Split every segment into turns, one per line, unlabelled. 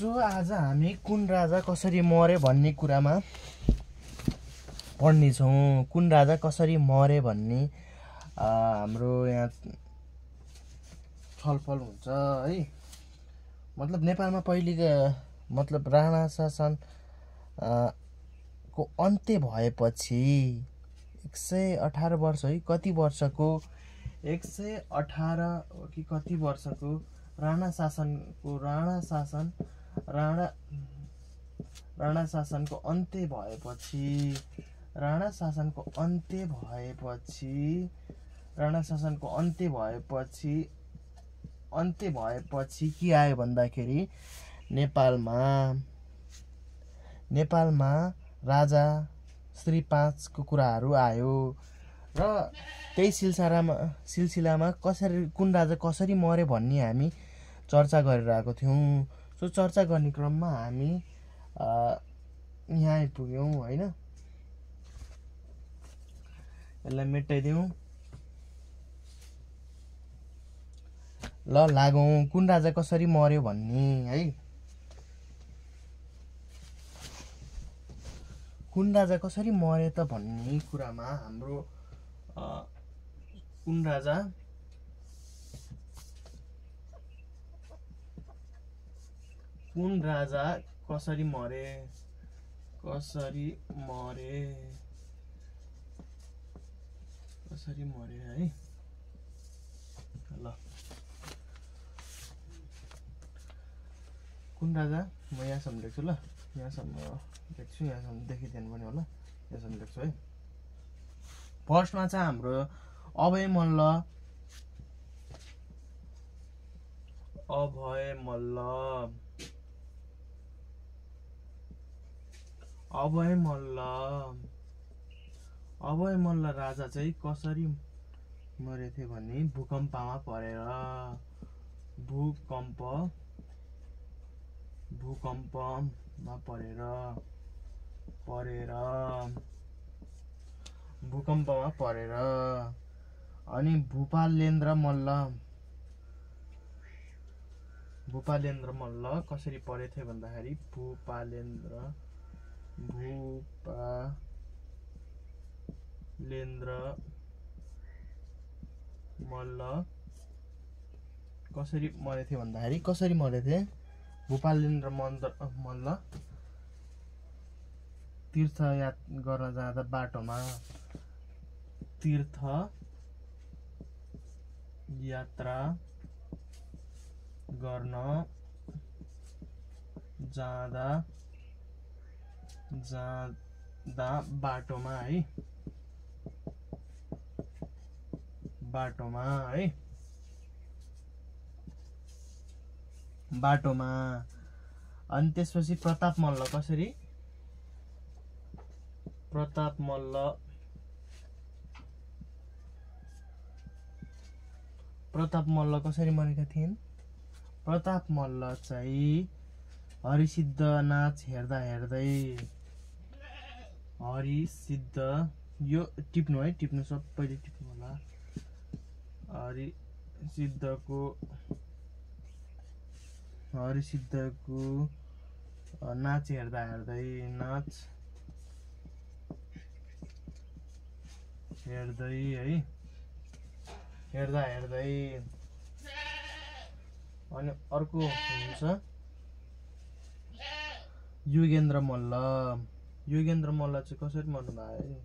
So आज हामी कुन राजा कसरी मरे भन्ने कुरामा पढ्नेछौँ। कुन राजा कसरी मरे भन्ने हाम्रो यहाँ छलफल हुन्छ है। मतलब नेपालमा पहिले मतलब राणा शासन को अन्त्य भएपछि 118 वर्ष है कति वर्षको 118 कि कति वर्षको राणा शासनको अन्त्य भएपछि के आयो भन्दाखेरि नेपालमा राजा श्री 5 को कुराहरू आयो र त्यही सिलसिलामा कसरी कुन राजा कसरी मरे भन्ने हामी चर्चा गरिरहेको थियौँ। सो चर्चा गर्ने क्रममा हामी यहाँ आइपुग्यौँ होइन। यसलाई मेटाइदिउँ ल लागौँ कुन राजा कसरी मर्यो भन्ने है। कुन राजा कसरी मर्यो त भन्ने कुरामा हाम्रो कुन राजा कसरी मरे है ल। कुन राजा म यहाँसम्म लेख्छु ल, यहाँसम्म लेख्छु, यहाँसम्म देखिदिनु पनि होला, यहाँसम्म लेख्छु है। फर्स्टमा चाहिँ हाम्रो अभय मल्ल राजा चाहिँ कसरी मरेथे भने भूकम्पमा परेर अनि भूपालेन्द्र मल्ल कसरी परेथे भन्दाखेरि भूपालेन्द्र मल्ल कसरी मरेथे भूपालेन्द्र मल्ल तीर्थ गर्न जाँदा बाटोमा यात्रा गर्न जाँदा बाटोमा अनि त्यसपछि प्रताप मल्ल कसरी मरेका थिइन्। प्रताप मल्ल चाहिँ हरिसिद्ध नाच हेर्दै यो टिप्नु है, टिप्नु सबैले टिप्नु होला। हरिसिद्धको नाच हेर्दै अनि अर्को हुन्छ योगेन्द्र मल्ल चाहिँ कसरी मर्नु भयो।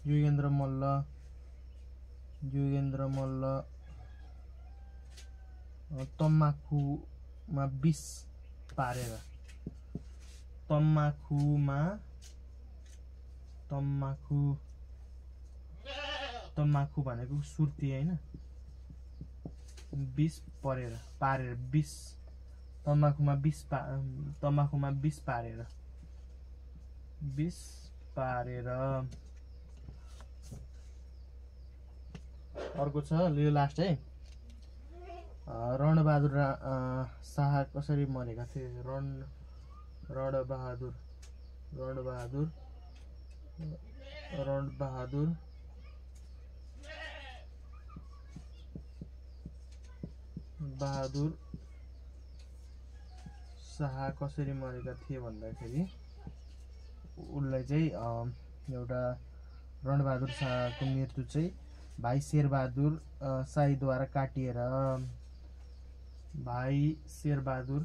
योगेन्द्र मल्ल तम्बाकुमा विष पारेर तम्बाकु भनेको सुर्ती हैन, विष पारेर विष तम्बाकुमा विष पारेर अर्को छ यो लास्ट है। रणबहादुर शाह कसरी मरेका थिए। बहादुर शाह कसरी मरेका थिए भन्दाखेरि उनलाई चाहिँ एउटा रणबहादुर शाहको मृत्यु चाहिँ भाइ शेरबहादुर शाहीद्वारा काटिएर भाइ शेरबहादुर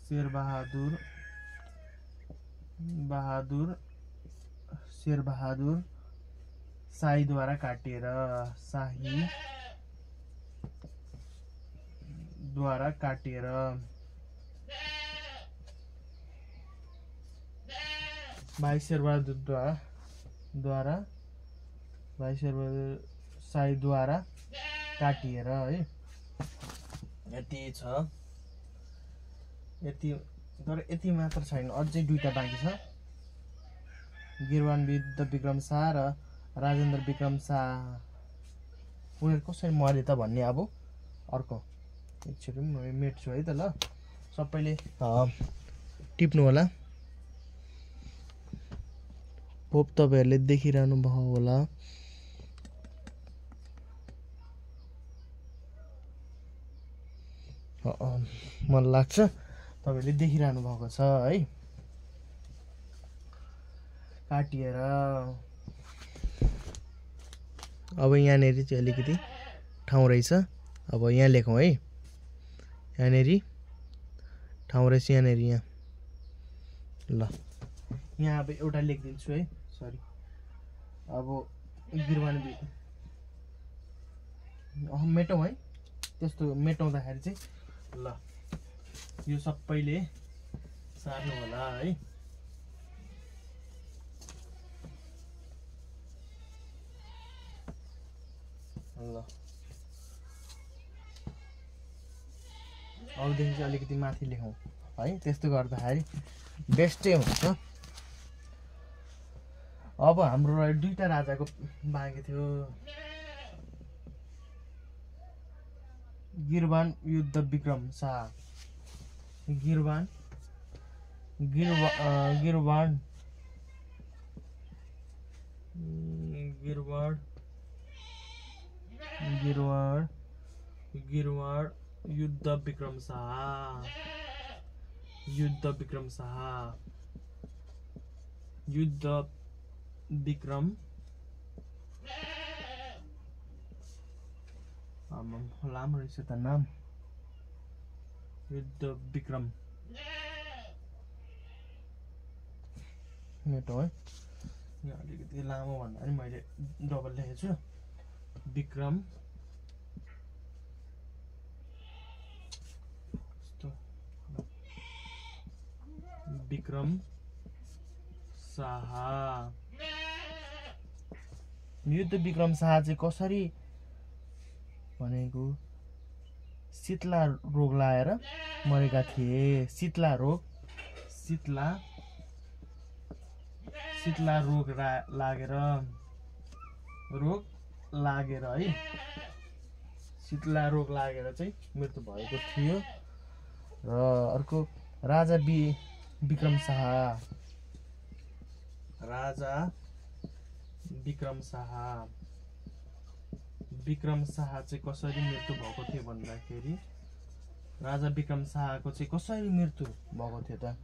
शेरबहादुर शाहीद्वारा काटिएर भाइ शेरबहादुर शाहीद्वारा काटिएर है। यति छ, तर यति मात्र छैन, अझै दुईटा बाँकी छ। गिरवान युद्ध विक्रम शाह र राजेन्द्र विक्रम शाह उनीहरू कसरी मरे त भन्ने अब अर्को एकचोटि मेट्छु है त। ल सबैले टिप्नु होला। होप तपाईँहरूले देखिरहनु भयो होला। मलाई लाग्छ तपाईँले देखिरहनु भएको छ है। काटिएर अब यहाँनिर चाहिँ अलिकति ठाउँ रहेछ। अब यहाँ लेखौँ है, यहाँनिर ठाउँ रहेछ, यहाँनिर यहाँ। ल यहाँ अब एउटा लेखिदिन्छु है, सरी। अब गिरवान मेटौँ है, त्यस्तो मेटाउँदाखेरि चाहिँ ल यो सबैले सार्नु होला है। ल अबदेखि चाहिँ अलिकति माथि लेखौँ है, त्यस्तो गर्दाखेरि बेस्टै हुन्छ। अब हाम्रो दुईटा राजाको बाँकी थियो। गिरवान युद्ध विक्रम शाह, गिरवान युद्ध विक्रम शाह, लामो रहेछ त नाम। युद्ध विक्रम मेटो है, यहाँ अलिकति लामो भन्दा पनि मैले डबल लेखेको छु। विक्रम शाह। युद्ध विक्रम शाह चाहिँ कसरी भनेको शीतला रोग लागेर मरेका थिए। शीतला रोग लागेर है, शीतला रोग लागेर चाहिँ मृत्यु भएको थियो। र अर्को राजा विक्रम शाह चाहिँ कसरी मृत्यु भएको थियो भन्दाखेरि राजा विक्रम शाहको चाहिँ कसरी मृत्यु भएको थियो त।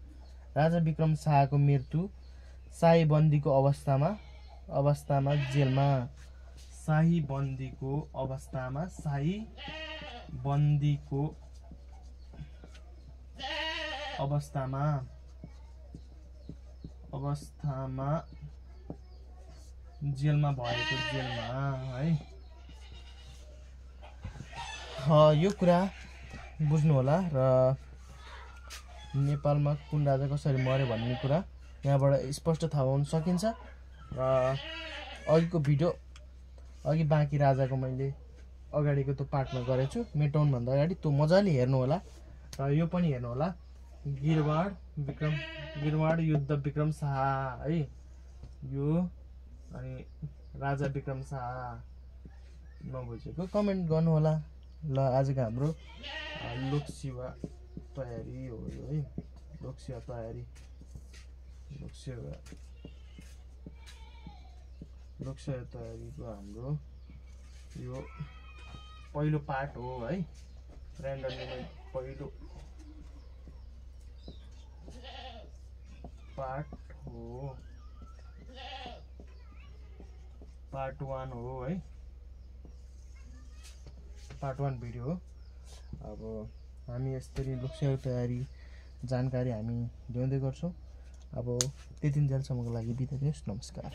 राजा विक्रम शाहको मृत्यु शाही बन्दीको अवस्थामा जेलमा जेलमा भएको है। यो कुरा बुझ्नु होला। र नेपालमा कुन राजा कसरी मर्यो भन्ने कुरा यहाँबाट स्पष्ट थाहा पाउन सकिन्छ। र अघि बाँकी राजाको मैले अगाडिको त्यो पार्टमा गरेको छु, मेटाउन भन्दा अगाडि त्यो मजाले हेर्नु होला। र यो पनि हेर्नु होला, गिरवाड युद्ध विक्रम शाह है, यो अनि राजा विक्रम शाह। नबुझेको कमेन्ट गर्नु होला। ल आजको हाम्रो लोकसेवा तयारी हो यो है, लोकसेवा तयारीको हाम्रो यो पहिलो पार्ट हो है, ऱ्यान्डमली पहिलो पार्ट हो, पार्ट 1 हो है, पार्ट 1 भिडियो हो। अब हामी यसरी लोकसेवा तयारी जानकारी हामी ल्याउँदै गर्छौँ। अब त्यतिन्जेलसम्मको लागि बिदा दिनुहोस्, नमस्कार।